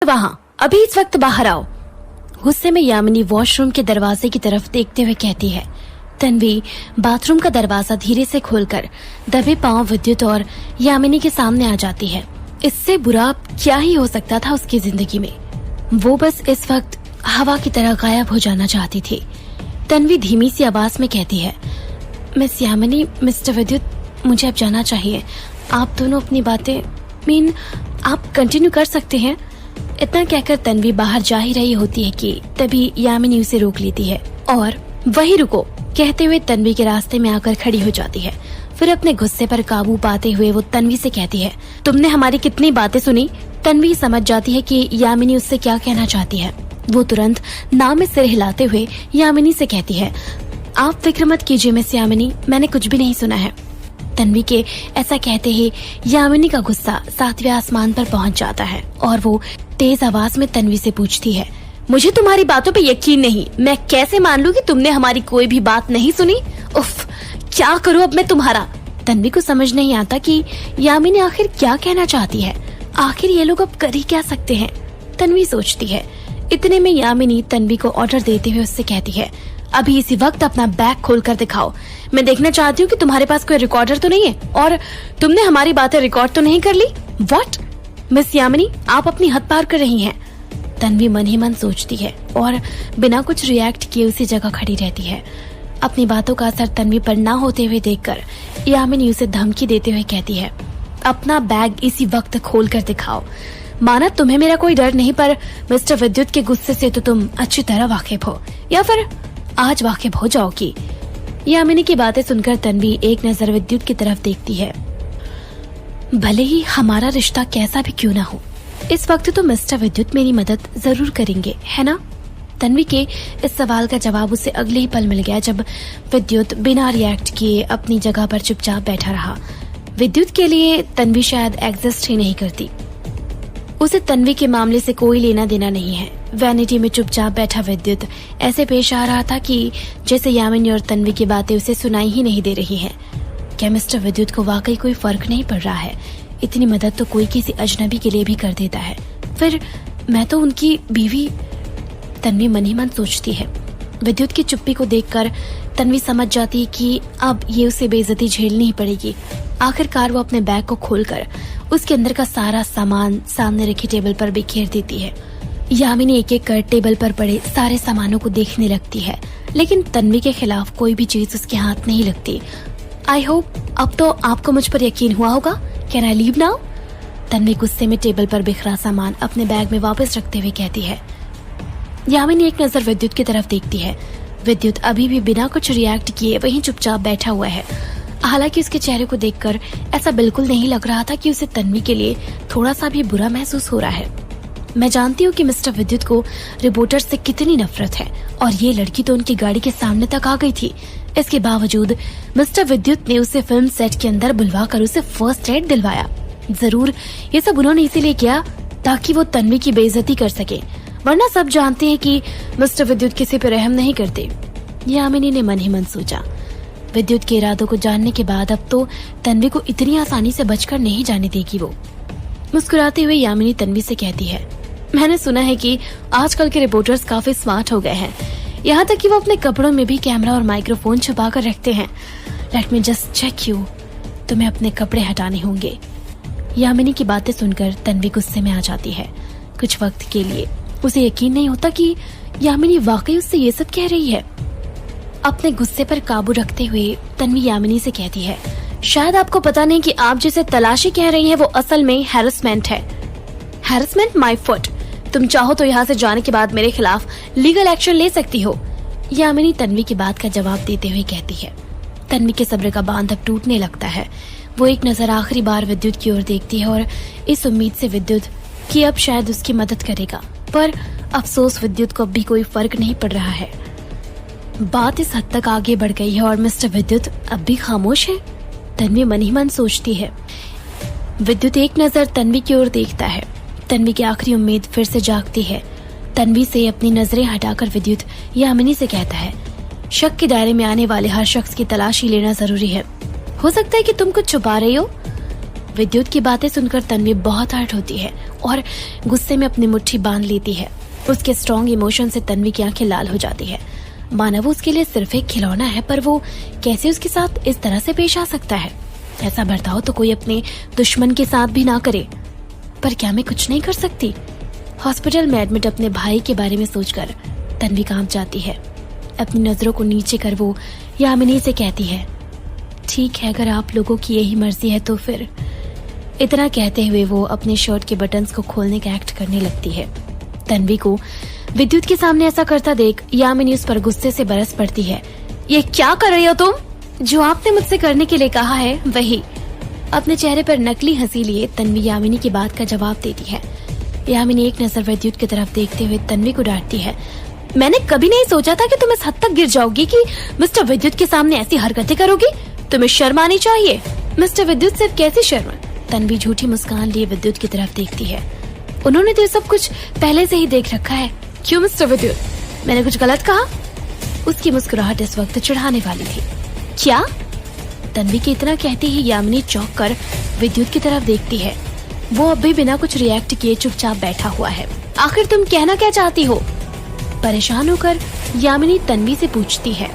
वहाँ, अभी इस वक्त बाहर आओ। गुस्से में यामिनी वॉशरूम के दरवाजे की तरफ देखते हुए कहती है। तन्वी बाथरूम का दरवाजा धीरे से खोलकर दबे पांव विद्युत और यामिनी के सामने आ जाती है। इससे बुरा क्या ही हो सकता था उसकी जिंदगी में। वो बस इस वक्त हवा की तरह गायब हो जाना चाहती थी। तन्वी धीमी सी आवाज में कहती है, मिस यामिनी, मिस्टर विद्युत, मुझे अब जाना चाहिए। आप दोनों अपनी बातें आप कंटिन्यू कर सकते हैं। इतना कहकर तन्वी बाहर जा ही रही होती है कि तभी यामिनी उसे रोक लेती है और वही रुको कहते हुए तन्वी के रास्ते में आकर खड़ी हो जाती है। फिर अपने गुस्से पर काबू पाते हुए वो तन्वी से कहती है, तुमने हमारी कितनी बातें सुनी। तन्वी समझ जाती है कि यामिनी उससे क्या कहना चाहती है। वो तुरंत ना में सिर हिलाते हुए यामिनी से कहती है, आप फिक्र मत कीजिए मिस यामिनी, मैंने कुछ भी नहीं सुना है। तन्वी के ऐसा कहते ही यामिनी का गुस्सा सातवें आसमान पर पहुंच जाता है और वो तेज आवाज में तन्वी से पूछती है, मुझे तुम्हारी बातों पे यकीन नहीं। मैं कैसे मान लूं कि तुमने हमारी कोई भी बात नहीं सुनी। उफ, क्या करूं अब मैं तुम्हारा। तन्वी को समझ नहीं आता कि यामिनी आखिर क्या कहना चाहती है। आखिर ये लोग अब कर ही क्या सकते हैं, तन्वी सोचती है। इतने में यामिनी तन्वी को ऑर्डर देते हुए उससे कहती है, अभी इसी वक्त अपना बैग खोल कर दिखाओ। मैं देखना चाहती हूँ कि तुम्हारे पास कोई रिकॉर्डर तो नहीं है और तुमने हमारी बातें रिकॉर्ड तो नहीं कर ली। व्हाट? मिस यामिनी, आप अपनी हद पार कर रही हैं। तन्वी मन ही मन सोचती है और बिना कुछ रिएक्ट किए उसी जगह खड़ी रहती है। अपनी बातों का असर तन्वी पर ना होते हुए देखकर यामिनी उसे धमकी देते हुए कहती है, अपना बैग इसी वक्त खोल कर दिखाओ। माना तुम्हें मेरा कोई डर नहीं, पर मिस्टर विद्युत के गुस्से से तो तुम अच्छी तरह वाकिफ हो, या फिर आज वाकिफ हो जाओगी। यामिनी की बातें सुनकर तन्वी एक नजर विद्युत की तरफ देखती है। भले ही हमारा रिश्ता कैसा भी क्यों ना हो, इस वक्त तो मिस्टर विद्युत मेरी मदद जरूर करेंगे, है ना। तन्वी के इस सवाल का जवाब उसे अगले ही पल मिल गया जब विद्युत बिना रिएक्ट किए अपनी जगह पर चुपचाप बैठा रहा। विद्युत के लिए तन्वी शायद एग्जिस्ट ही नहीं करती। उसे तन्वी के मामले से कोई लेना देना नहीं है। वैनिटी में चुपचाप बैठा विद्युत ऐसे पेश आ रहा था कि जैसे यामिनी और तन्वी की बातें उसे सुनाई ही नहीं दे रही हैं। क्या मिस्टर विद्युत को वाकई कोई फर्क नहीं पड़ रहा है? इतनी मदद तो कोई किसी अजनबी के लिए भी कर देता है, फिर मैं तो उनकी बीवी। तन्वी मन ही मन सोचती है। विद्युत की चुप्पी को देखकर तन्वी समझ जाती है कि अब ये उसे बेइज्जती झेलनी ही पड़ेगी। आखिरकार वो अपने बैग को खोलकर उसके अंदर का सारा सामान सामने रखी टेबल पर बिखेर देती है। यामिनी एक एक कर टेबल पर पड़े सारे सामानों को देखने लगती है, लेकिन तन्वी के खिलाफ कोई भी चीज उसके हाथ नहीं लगती। आई होप अब तो आपको मुझ पर यकीन हुआ होगा। Can I leave now? Tanvi गुस्से में टेबल पर बिखरा सामान अपने बैग में वापस रखते हुए कहती है। यामिनी एक नजर विद्युत की तरफ देखती है। विद्युत अभी भी बिना कुछ रिएक्ट किए वहीं चुपचाप बैठा हुआ है। हालांकि उसके चेहरे को देखकर ऐसा बिल्कुल नहीं लग रहा था कि उसे तन्वी के लिए थोड़ा सा भी बुरा महसूस हो रहा है। मैं जानती हूँ कि मिस्टर विद्युत को रिपोर्टर से कितनी नफरत है, और ये लड़की तो उनकी गाड़ी के सामने तक आ गई थी। इसके बावजूद मिस्टर विद्युत ने उसे फिल्म सेट के अंदर बुलवा कर उसे फर्स्ट एड दिलवाया। जरूर ये सब उन्होंने इसीलिए किया ताकि वो तन्वी की बेइज्जती कर सके, वरना सब जानते हैं कि मिस्टर विद्युत किसी पे रहम नहीं करते। यामिनी ने मन ही मन सोचा। विद्युत के इरादों को जानने के बाद अब तो तन्वी को इतनी आसानी से बचकर नहीं जाने देगी वो। मुस्कुराते हुए यामिनी तन्वी से कहती है, मैंने सुना है कि आजकल के रिपोर्टर्स काफी स्मार्ट हो गए हैं, यहाँ तक कि वो अपने कपड़ों में भी कैमरा और माइक्रोफोन छुपा कर रखते हैं। Let me just check you, तुम्हें अपने कपड़े हटाने होंगे। यामिनी की बातें सुनकर तन्वी गुस्से में आ जाती है। कुछ वक्त के लिए उसे यकीन नहीं होता कि यामिनी वाकई उससे ये सब कह रही है। अपने गुस्से पर काबू रखते हुए तन्वी यामिनी से कहती है, शायद आपको पता नहीं कि आप जिसे तलाशी कह रही हैं वो असल में हैरेसमेंट है। Harassment my foot. तुम चाहो तो यहाँ से जाने के बाद मेरे खिलाफ लीगल एक्शन ले सकती हो। यामिनी तन्वी की बात का जवाब देते हुए कहती है। तन्वी के सब्र का बांध अब टूटने लगता है। वो एक नजर आखिरी बार विद्युत की ओर देखती है और इस उम्मीद से विद्युत कि अब शायद उसकी मदद करेगा, पर अफसोस विद्युत को अब भी कोई फर्क नहीं पड़ रहा है। बात इस हद तक आगे बढ़ गई है और मिस्टर विद्युत अब भी खामोश है। तन्वी मन ही मन सोचती है। विद्युत एक नजर तन्वी की ओर देखता है। तन्वी की आखिरी उम्मीद फिर से जागती है। तन्वी से अपनी नजरें हटाकर विद्युत यामिनी से कहता है, शक के दायरे में आने वाले हर शख्स की तलाशी लेना जरूरी है। हो सकता है कि तुम कुछ छुपा रही हो। विद्युत की बातें सुनकर तन्वी बहुत हर्ट होती है और गुस्से में अपनी मुट्ठी बांध लेती है। उसके स्ट्रॉन्ग इमोशन से तन्वी की आंखें लाल हो जाती है। माना वो उसके लिए सिर्फ एक खिलौना है, पर वो कैसे उसके साथ इस तरह से पेश आ सकता है? ऐसा बर्ताव तो कोई अपने दुश्मन के साथ भी ना करे। पर क्या मैं कुछ नहीं कर सकती? हॉस्पिटल में एडमिट अपने भाई के बारे में सोचकर तन्वी कांप जाती है। अपनी नजरों को नीचे कर वो यामिनी से कहती है, ठीक है, अगर आप लोगों की यही मर्जी है तो फिर। इतना कहते हुए वो अपने शर्ट के बटन्स को खोलने का एक्ट करने लगती है। तन्वी को विद्युत के सामने ऐसा करता देख यामिनी उस पर गुस्से से बरस पड़ती है। ये क्या कर रही हो तुम? जो आपने मुझसे करने के लिए कहा है वही। अपने चेहरे पर नकली हंसी लिए तन्वी यामिनी की बात का जवाब देती है। यामिनी एक नजर विद्युत की तरफ देखते हुए तन्वी को डांटती है, मैंने कभी नहीं सोचा था कि तुम इस हद तक गिर जाओगी कि मिस्टर विद्युत के सामने ऐसी हरकतें करोगी। तुम्हें शर्म आनी चाहिए। मिस्टर विद्युत सिर्फ कैसी शर्म? तन्वी झूठी मुस्कान लिए विद्युत की तरफ देखती है। उन्होंने तो सब कुछ पहले से ही देख रखा है। क्यों मिस्टर विद्युत, मैंने कुछ गलत कहा? उसकी मुस्कुराहट इस वक्त चिढ़ाने वाली थी। क्या? तन्वी के इतना कहते ही यामिनी चौंक कर विद्युत की तरफ देखती है। वो अब भी बिना कुछ रिएक्ट किए चुपचाप बैठा हुआ है। आखिर तुम कहना क्या चाहती हो? परेशान होकर यामिनी तन्वी से पूछती है।